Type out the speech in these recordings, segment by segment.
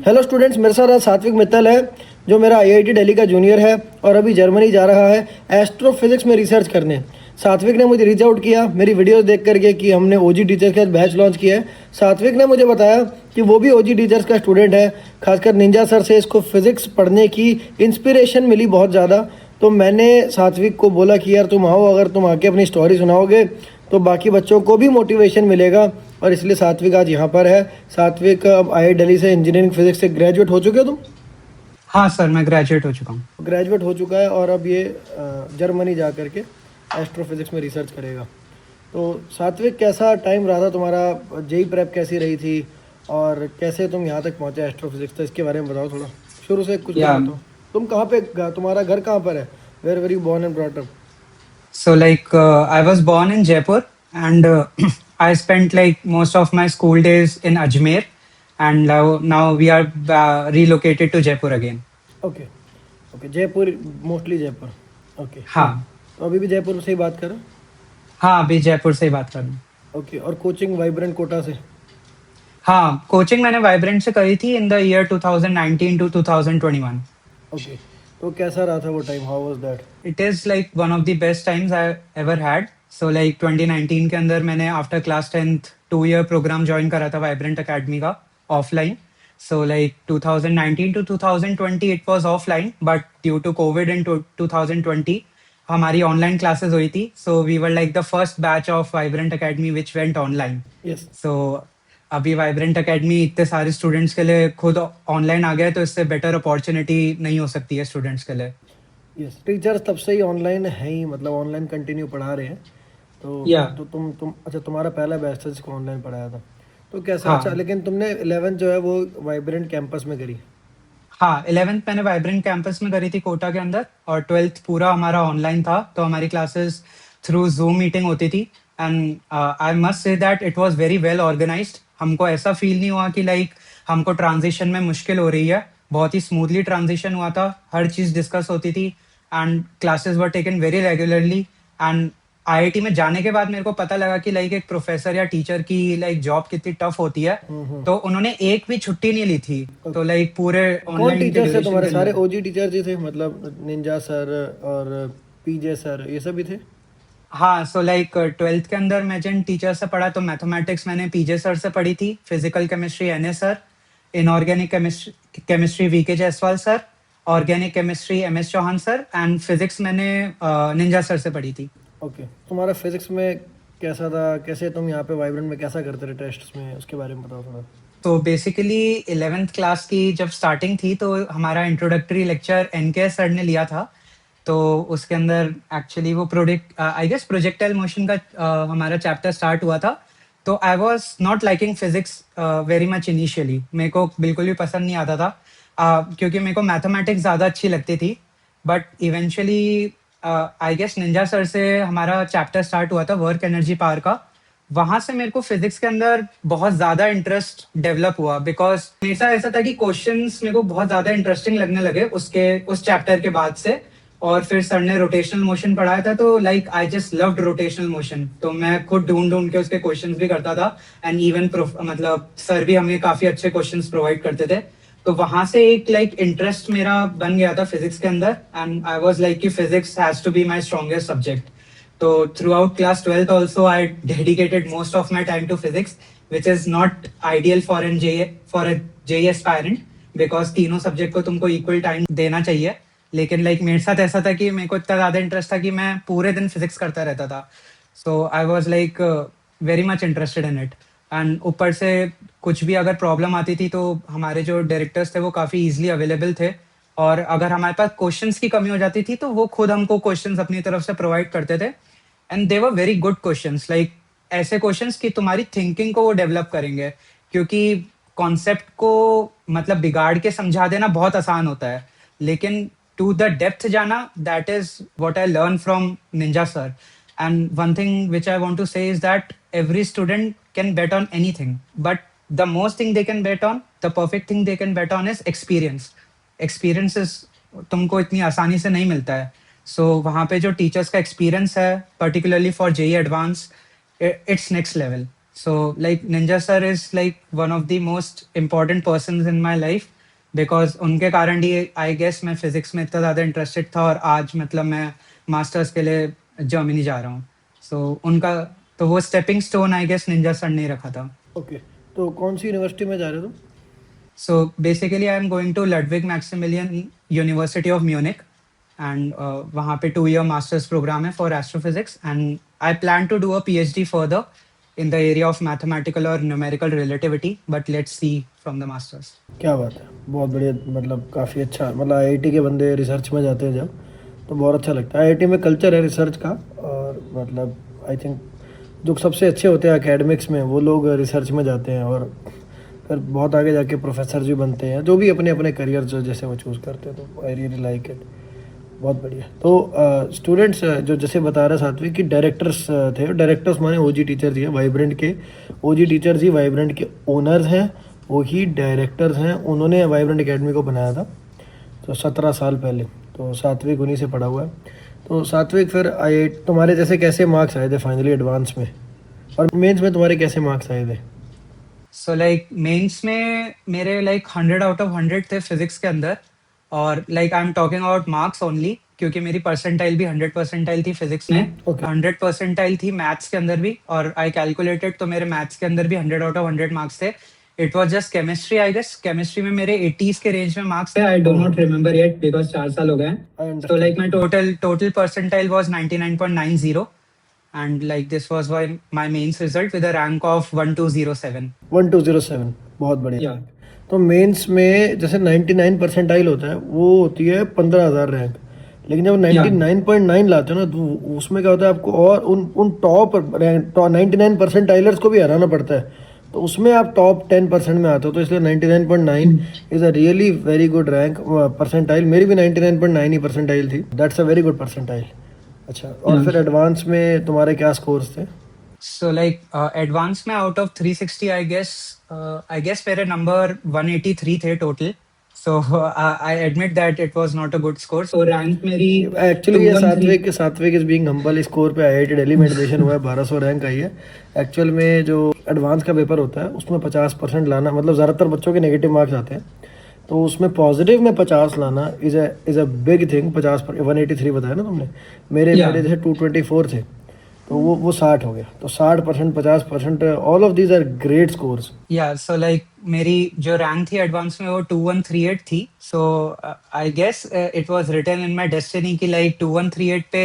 Hello students, मेरे साथ आज सात्विक मित्तल है जो मेरा आईआईटी दिल्ली का जूनियर है और अभी जर्मनी जा रहा है एस्ट्रोफिजिक्स में रिसर्च करने। सात्विक ने मुझे रीच आउट किया मेरी वीडियोस देख करके कि हमने ओजी टीचर्स का बैच लॉन्च किया है। सात्विक ने मुझे बताया कि वो भी ओजी टीचर्स का स्टूडेंट है। खासकर निंजा सर से इसको फिज़िक्स पढ़ने की इंस्पिरेशन मिली बहुत ज़्यादा। तो मैंने सात्विक को बोला कि यार तुम आओ, अगर तुम आके अपनी स्टोरी सुनाओगे तो बाकी बच्चों को भी मोटिवेशन मिलेगा, और इसलिए सात्विक आज यहाँ पर है। सात्विक अब आई दिल्ली से इंजीनियरिंग फिजिक्स से ग्रेजुएट हो चुके हो तुम? हाँ सर, मैं ग्रेजुएट हो चुका हूँ। ग्रेजुएट हो चुका है और अब ये जर्मनी जा कर के एस्ट्रोफिजिक्स में रिसर्च करेगा। तो सात्विक, कैसा टाइम रहा था तुम्हारा? जेई प्रेप कैसी रही थी और कैसे तुम यहाँ तक पहुँचे एस्ट्रोफिजिक्स? तो इसके बारे में बताओ थोड़ा, शुरू से कुछ या बताओ। तुम कहाँ पे, तुम्हारा घर कहाँ पर है? Where were you born and brought up? so like I was born in Jaipur and I spent like most of my school days in Ajmer and now we are relocated to Jaipur again. Okay okay, Jaipur, mostly Jaipur. Okay हाँ तो अभी भी जयपुर से ही बात करो? हाँ, अभी जयपुर से ही बात कर रहा हूँ। ओके, और कोचिंग वाइब्रेंट कोटा से? हाँ, कोचिंग मैंने वाइब्रेंट से करी थी in the year 2019 to 2021। Okay, तो कैसा रहा था वो time? How was that? It is like one of the best times I ever had. So like 2019 के अंदर मैंने after class 10th 2 year programme join करा था वाइब्रेंट अकेडमी का offline. So like 2019 to 2020 it was offline, but due to Covid in 2020 हमारी online classes हुई थी। So we were like the first batch of Vibrant Academy which went online. Yes so अभी Vibrant academy इतने सारे students के लिए खुद online आ गया, तो इससे बेटर अपॉर्चुनिटी नहीं हो सकती है स्टूडेंट्स के लिए। यस, टीचर्स तब से ही ऑनलाइन है ही, मतलब ऑनलाइन कंटिन्यू पढ़ा रहे हैं। तो या तो तुम अच्छा, तुम्हारा पहला बैच था जिसको ऑनलाइन पढ़ाया था, तो कैसा? अच्छा, हाँ लेकिन तुमने 11th जो है वो वाइब्रेंट कैंपस में करी? हाँ, 11th मैंने वाइब्रेंट कैंपस में करी थी कोटा के अंदर, और 12th पूरा हमारा ऑनलाइन था। तो हमारी क्लासेस थ्रू जूम मीटिंग होती थी and I must say that it was very well organised. हमको ऐसा फील नहीं हुआ कि लाइक हमको ट्रांजिशन में मुश्किल हो रही है। बहुत ही स्मूथली ट्रांजिशन हुआ था, हर चीज़ डिस्कस होती थी and classes were taken very regularly. And IIT में जाने के बाद मेरे को पता लगा कि लाइक एक प्रोफेसर या टीचर की लाइक जॉब कितनी टफ होती है। तो उन्होंने एक भी छुट्टी नहीं ली थी। तो लाइक पूरे कौन ऑनलाइन टीचर थे इंटीग्रेशन तुम्हारे? के सारे अंदर। ओजी टीचर जी थे, मतलब निंजा सर और पीजे सर, ये सब भी थे? हाँ, सो लाइक 12th के अंदर मैं जिन टीचर से पढ़ा, तो मैथमेटिक्स मैंने पीजे सर से पढ़ी थी, physical chemistry NA sir, inorganic chemistry VK Jaiswal sir, organic chemistry MS Chauhan sir, and physics मैंने निंजा सर से पढ़ी थी। ओके, तुम्हारा फिजिक्स में कैसा था? कैसे तुम यहाँ पे वाइब्रेंट में कैसा करते रहे टेस्ट्स में, उसके बारे में बताओ थोड़ा। तो बेसिकली 11th क्लास की जब स्टार्टिंग थी तो हमारा इंट्रोडक्टरी लेक्चर एनके सर ने लिया था। तो उसके अंदर एक्चुअली वो product I guess projectile motion का हमारा चैप्टर स्टार्ट हुआ था। तो I was not liking physics very much initially, मेरे को बिल्कुल भी पसंद नहीं आता था क्योंकि मेरे को मैथमेटिक्स ज़्यादा अच्छी लगती थी। But eventually I guess Ninja sir से हमारा चैप्टर स्टार्ट हुआ था वर्क एनर्जी पावर का। वहां से मेरे को फिजिक्स के अंदर बहुत ज्यादा इंटरेस्ट डेवलप हुआ, बिकॉज हमेशा ऐसा था कि क्वेश्चंस मेरे को बहुत ज्यादा इंटरेस्टिंग लगने लगे उसके उस चैप्टर के बाद से। और फिर सर ने रोटेशनल मोशन पढ़ाया था, तो like I just loved rotational motion, तो मैं खुद ढूंढ ढूंढ के उसके क्वेश्चंस भी करता था। एंड इवन मतलब सर भी हमें काफी अच्छे क्वेश्चंस प्रोवाइड करते थे। तो वहां से एक लाइक इंटरेस्ट मेरा बन गया था फिजिक्स के अंदर, एंड आई वाज लाइक कि physics has to be my strongest subject. So throughout class 12th also I dedicated most of my time to physics, which is not ideal for a JE aspirant, because तीनों subject को तुमको equal time देना चाहिए। लेकिन like मेरे साथ ऐसा था कि मेरे को इतना ज़्यादा इंटरेस्ट था कि मैं पूरे दिन फिजिक्स करता रहता था। So I was like very much interested in it. And ऊपर से कुछ भी अगर प्रॉब्लम आती थी तो हमारे जो डायरेक्टर्स थे वो काफ़ी ईजिली अवेलेबल थे, और अगर हमारे पास क्वेश्चंस की कमी हो जाती थी तो वो खुद हमको क्वेश्चंस अपनी तरफ से प्रोवाइड करते थे। And they were very good questions, like ऐसे क्वेश्चंस कि तुम्हारी थिंकिंग को वो डेवलप करेंगे। क्योंकि कॉन्सेप्ट को मतलब बिगाड़ के समझा देना बहुत आसान होता है, लेकिन टू द डेप्थ जाना, that is what I learn from Ninja sir. And one thing which I want to say is that every student can bet on anything, but the most thing they can bet on, the perfect thing they can bet on is experience. Experiences तुमको इतनी आसानी से नहीं मिलता है। सो वहाँ पे जो टीचर्स का एक्सपीरियंस है, particularly for JEE advance, it's next level. So like Ninja sir is like one of the most important persons in my life because उनके कारण ही आई गेस मैं फिजिक्स में इतना ज़्यादा इंटरेस्टेड था और आज मतलब मैं मास्टर्स के लिए जर्मनी जा रहा हूँ। सो उनका तो वो stepping stone I guess Ninja sir ने ही रखा था। ओके, तो कौन सी यूनिवर्सिटी में जा रहे हो तुम? So basically I am going to Ludwig Maximilian University of Munich and वहाँ पे 2 year masters program है for astrophysics and I plan to do a PhD further in the area of mathematical or numerical relativity but let's see from the masters. क्या बात है, बहुत बढ़िया। मतलब काफ़ी अच्छा, मतलब आईआईटी के बंदे रिसर्च में जाते हैं जब, तो बहुत अच्छा लगता है। आईआईटी में कल्चर है रिसर्च का, और मतलब आई थिंक जो सबसे अच्छे होते हैं एकेडमिक्स में वो लोग रिसर्च में जाते हैं और फिर बहुत आगे जाके प्रोफेसर भी बनते हैं, जो भी अपने अपने करियर जो जैसे वो चूज़ करते हैं। तो आई रियली लाइक इट, बहुत बढ़िया। तो स्टूडेंट्स जो जैसे बता रहे सात्विक कि डायरेक्टर्स थे, डायरेक्टर्स माने ओजी टीचर्स ही है वाइब्रेंट के। ओजी टीचर्स ही वाइब्रेंट के ओनर्स हैं, वही डायरेक्टर्स हैं। उन्होंने वाइब्रेंट एकेडमी को बनाया था तो 17 साल पहले, तो सात्विक उन्हीं से पढ़ा हुआ है। तो सात्विक फिर आई तुम्हारे जैसे कैसे मार्क्स आए थे फाइनली एडवांस में, और मेंस में तुम्हारे कैसे मार्क्स आए थे? So like मेंस में मेरे like 100 out of 100 थे फिजिक्स के अंदर और like I am talking about marks only क्योंकि मेरी परसेंटाइल भी 100 परसेंटाइल थी फिजिक्स में, ओके 100 परसेंटाइल थी मैथ्स के अंदर भी और आई कैलकुलेटेड तो मेरे मैथ्स के अंदर भी 100 out of 100 मार्क्स थे। It was just chemistry I guess, chemistry में मेरे 80s के रेंज में मार्क्स थे। I do not remember yet because 4 साल हो गए आई हैं। तो understand. Like my total percentile was 99.90 and like this was why my mains result with a rank of 1207. 1207, बहुत बढ़िया। Yeah. तो मेंस में जैसे 99 परसेंटाइल होता है वो होती है 15,000 रैंक, लेकिन जब 99.9 लाते हो ना तो उसमें क्या होता है, आपको और उन टॉप रैंक 99 परसेंटाइलर्स को भी हराना पड़ता है, तो उसमें आप टॉप 10% में आते हो। तो इसलिए 99.9 is a really very good rank percentile. मेरी भी 99.9 ही परसेंटाइल थी, that's a very good percentile. अच्छा, और फिर एडवांस में तुम्हारे क्या स्कोर्स थे? So like advanced में out of 360 I guess मेरे number 183 थे total. So I admit that it was not a good score. So rank मेरी एक्चुअली ये 213। सात्विक इज बीइंग हम्बल। स्कोर पे आईआईटी दिल्ली में एडमिशन हुआ है, 1200 रैंक आई है। एक्चुअल में जो एडवांस का पेपर होता है उसमें 50% लाना, मतलब ज़्यादातर बच्चों के नेगेटिव मार्क्स आते हैं, तो उसमें पॉजिटिव में 50 लाना इज़ अ बिग थिंग। 183 बताया ना तुमने, मेरे Yeah. मेरे जैसे 224 थे, तो वो 60 हो गया। तो 60%, 50%, all of these are great scores. Yeah, so like मेरी जो रैंक थी एडवांस में वो 2138 थी। So I guess it was written in my destiny कि like 2138 पे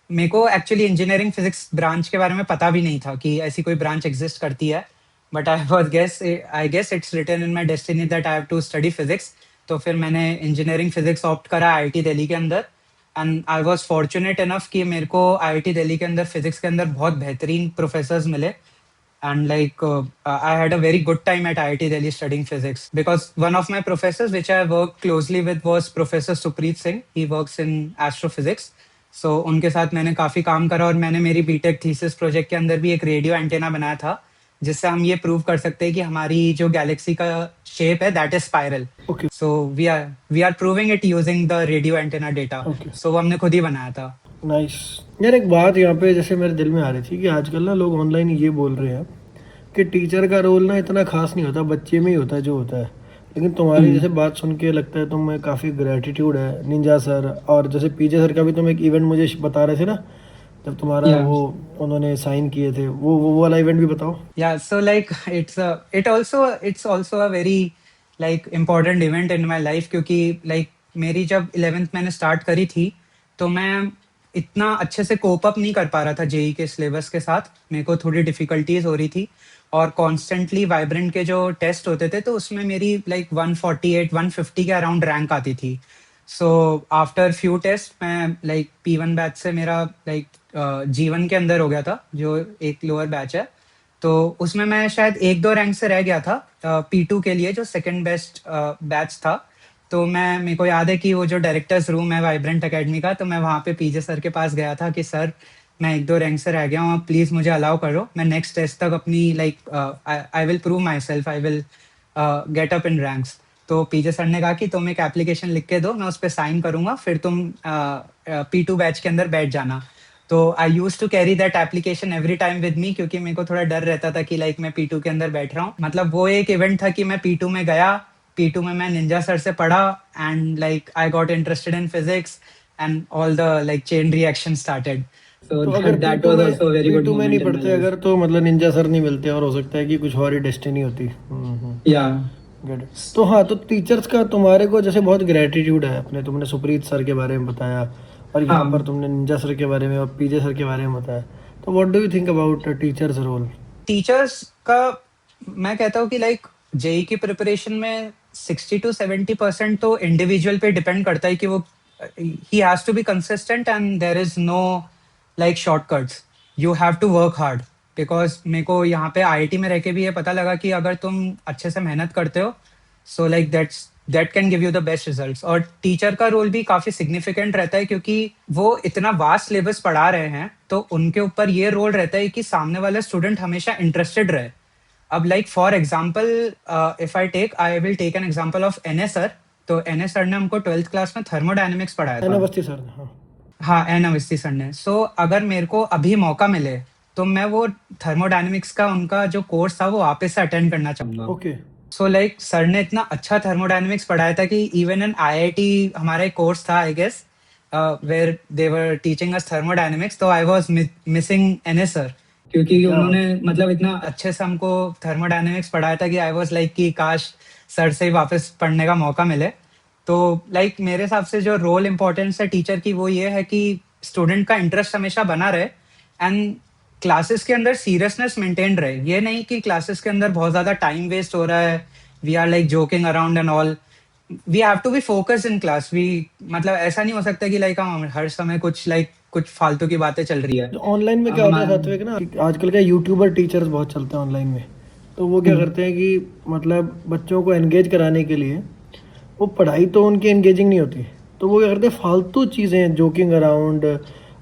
मेरे को एक्चुअली इंजीनियरिंग फिजिक्स ब्रांच के बारे में पता भी नहीं था कि ऐसी कोई ब्रांच एग्जिस्ट करती है। But I guess it's written in my destiny that I have to study physics. तो फिर मैंने इंजीनियरिंग फिजिक्स ऑप्ट करा आईआईटी दिल्ली के अंदर and I was fortunate enough कि मेरे को आईआईटी दिल्ली के अंदर फिजिक्स के अंदर बहुत बेहतरीन प्रोफेसर्स मिले। And like I had a very good time at IIT Delhi studying physics because one of my professors which I worked closely with was Professor Supreet Singh. He works in astrophysics. So उनके साथ मैंने काफी काम करा और मैंने मेरी BTech thesis project के अंदर भी एक रेडियो एंटेना बनाया था जिससे हम ये प्रूव कर सकते हैं कि हमारी जो गैलेक्सी का शेप है that is spiral. Okay so we are proving it using the radio antenna data. Okay, so वो हमने खुद ही बनाया था। नाइस। यार एक बात यहाँ पे जैसे मेरे दिल में आ रही थी कि आजकल ना लोग ऑनलाइन ये बोल रहे हैं कि टीचर का रोल ना इतना खास नहीं होता, बच्चे में ही होता है जो होता है। लेकिन तुम्हारी जैसे बात सुन के लगता है तुम्हें काफ़ी ग्रेटिट्यूड है निंजा सर, और जैसे पीजे सर का भी तुम एक इवेंट मुझे बता रहे थे ना, जब तुम्हारा Yeah. वो उन्होंने साइन किए थे, वो वाला इवेंट भी बताओ। Yeah, so like it's also a very like important event in my life क्योंकि like मेरी जब 11th मैंने स्टार्ट करी थी तो मैं इतना अच्छे से कोप अप नहीं कर पा रहा था जेई के सिलेबस के साथ। मेरे को थोड़ी डिफिकल्टीज हो रही थी और कॉन्स्टेंटली वाइब्रेंट के जो टेस्ट होते थे तो उसमें मेरी लाइक 148 150 के अराउंड रैंक आती थी। सो आफ्टर फ्यू टेस्ट मैं लाइक P1 बैच से मेरा लाइक जीवन के अंदर हो गया था जो एक लोअर बैच है। तो उसमें मैं शायद 1-2 रैंक से रह गया था P2 के लिए जो सेकंड बेस्ट बैच था। तो मैं मेरे को याद है कि वो जो डायरेक्टर्स रूम है वाइब्रेंट एकेडमी का, तो मैं वहाँ पे पीजे सर के पास गया था कि सर मैं 1-2 रैंक से रह गया हूँ, प्लीज मुझे अलाउ करो, मैं नेक्स्ट टेस्ट तक अपनी like I will prove my self, I will get up in ranks. तो पीजे सर ने कहा कि तुम एक एप्लीकेशन लिख के दो, मैं उस पर साइन करूंगा, फिर तुम P2 बैच के अंदर बैठ जाना। तो I use to carry that application every time with me, क्योंकि मेरे को थोड़ा डर रहता था कि लाइक मैं P2 के अंदर बैठ रहा हूँ। मतलब वो एक इवेंट था कि मैं P2 में गया, P2 में मैं निंजा सर से पढ़ा and like I got interested in physics and all the like chain reaction started. So तो अगर दैट P2 वाज में आल्सो वेरी गुड P2 में नहीं मोमेंट इन माय पढ़ते लाइफ। अगर, तो मतलब निंजा सर नहीं मिलते और हो सकता है कि कुछ और ही डेस्टिनी होती। या गुड। तो हाँ, तो टीचर्स का तुम्हारे को जैसे बहुत ग्रेटिट्यूड है अपने, तुमने सुप्रीत सर के बारे में बताया और यहाँ पर हाँ, तुमने निंजा सर के बारे में और पीजे सर के बारे में बताया। तो what do you think about teachers role? Teachers का मैं कहता हूँ कि लाइक जेई की प्रिपरेशन में 60 to 70% तो इंडिविजुअल पे डिपेंड करता है कि वो ही has to be consistent and there is no like shortcuts, you have to work hard. Because मेरे को यहाँ पे आईआईटी में रह के भी ये पता लगा कि अगर तुम अच्छे से मेहनत करते हो, so like that can give you the best results. और टीचर का रोल भी काफी सिग्निफिकेंट रहता है, क्योंकि वो इतना वास्ट सिलेबस पढ़ा रहे हैं, तो उनके ऊपर ये रोल रहता है कि सामने वाला स्टूडेंट हमेशा इंटरेस्टेड रहे। अब like for example, if I will take an example of NS sir. तो एनएस सर ने हमको 12th क्लास में थर्मोडायनेमिक्स पढ़ाया है ना था। अवस्थी सर? हाँ। हाँ, एन अवस्थी सर ने। सो अगर मेरे को अभी मौका मिले तो मैं वो थर्मोडायनेमिक्स का उनका जो कोर्स था वो वापस से अटेंड करना चाहूंगा। ओके। सो लाइक सर ने इतना अच्छा थर्मोडायनेमिक्स पढ़ाया था कि इवन इन आईआईटी हमारा एक कोर्स था I guess, where they were teaching us thermodynamics, तो I was missing NS sir, क्योंकि क्या बात उन्होंने मतलब इतना अच्छे से हमको थर्मोडायनेमिक्स पढ़ाया था कि आई वाज लाइक कि काश सर से ही वापस पढ़ने का मौका मिले। तो लाइक मेरे हिसाब से जो रोल इम्पोर्टेंस है टीचर की वो ये है कि स्टूडेंट का इंटरेस्ट हमेशा बना रहे एंड क्लासेस के अंदर सीरियसनेस मेंटेन रहे। ये नहीं कि क्लासेस के अंदर बहुत ज्यादा टाइम वेस्ट हो रहा है, we are like joking around and all. We have to be focused in class. We मतलब ऐसा नहीं हो सकता कि लाइक हम हर समय कुछ फालतू की बातें चल रही है। है। ऑनलाइन में क्या होता है सात्विक ना, आजकल के यूट्यूबर टीचर्स बहुत चलते हैं ऑनलाइन में। तो वो क्या करते हैं कि मतलब बच्चों को एंगेज कराने के लिए, वो पढ़ाई तो उनकी एंगेजिंग नहीं होती, तो वो क्या करते हैं फालतू चीज़ें, जोकिंग अराउंड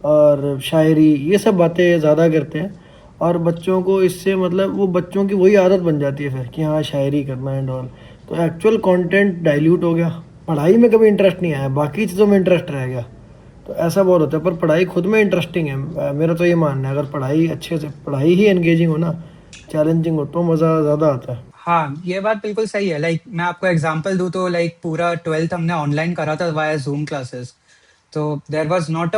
और शायरी, ये सब बातें ज़्यादा करते हैं। और बच्चों को इससे मतलब वो बच्चों की वही आदत बन जाती है फिर कि हाँ शायरी करना एंड ऑल। तो एक्चुअल कंटेंट डाइल्यूट हो गया, पढ़ाई में कभी इंटरेस्ट नहीं आया, बाकी चीज़ों में इंटरेस्ट रह गया। तो ऐसा बहुत होता है, पर पढ़ाई खुद में इंटरेस्टिंग है। मेरा तो ये मानना है, अगर पढ़ाई अच्छे से, पढ़ाई ही एंगेजिंग हो ना, चैलेंजिंग हो, तो मज़ा ज़्यादा आता है। हाँ, ये बात बिल्कुल सही है। लाइक मैं आपको एग्जांपल दूं तो लाइक पूरा 12th हमने ऑनलाइन करा था वाया जूम क्लासेस। तो there was not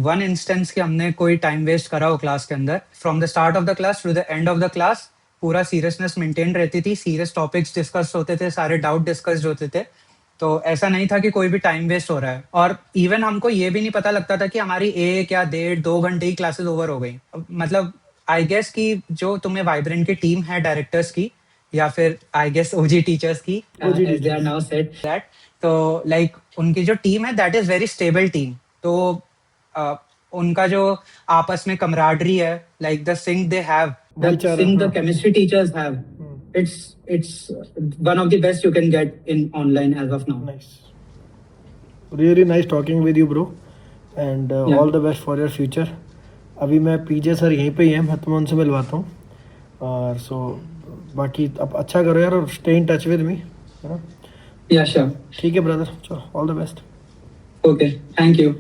one instance कि हमने कोई टाइम वेस्ट करा हो क्लास के अंदर। From the start of the class to the end of the class पूरा सीरियसनेस मेंटेन रहती थी, सीरियस टॉपिक्स डिस्कस होते थे, सारे डाउट डिस्कस होते थे। तो ऐसा नहीं था कि कोई भी टाइम वेस्ट हो रहा है। और इवन हमको ये भी नहीं पता लगता था कि हमारी 1 या 1.5 2 घंटे की क्लासेस ओवर हो गई। मतलब आई गेस कि जो तुम्हें वाइब्रेंट की टीम है डायरेक्टर्स की, या फिर आई गेस ओजी टीचर्स की, OG as they are teachers. Now said that. तो लाइक उनकी जो टीम है that is very stable team. तो उनका जो आपस में कमराडरी है, like the sync they have, the भाईचारा, सिंक द हाँ। Chemistry teachers have, it's one of the best you can get in online as of now. Nice, really nice talking with you bro, and Yeah. All the best for your future. अभी मैं पीजे sir यहीं पे ही हैं, मैं तुम्हें उनसे मिलवाता हूँ। और सो बाकी अब अच्छा करो यार, और stay in touch with me, है ना? Yeah, sure. ठीक है ब्रदर, चलो all the best. Okay, thank you.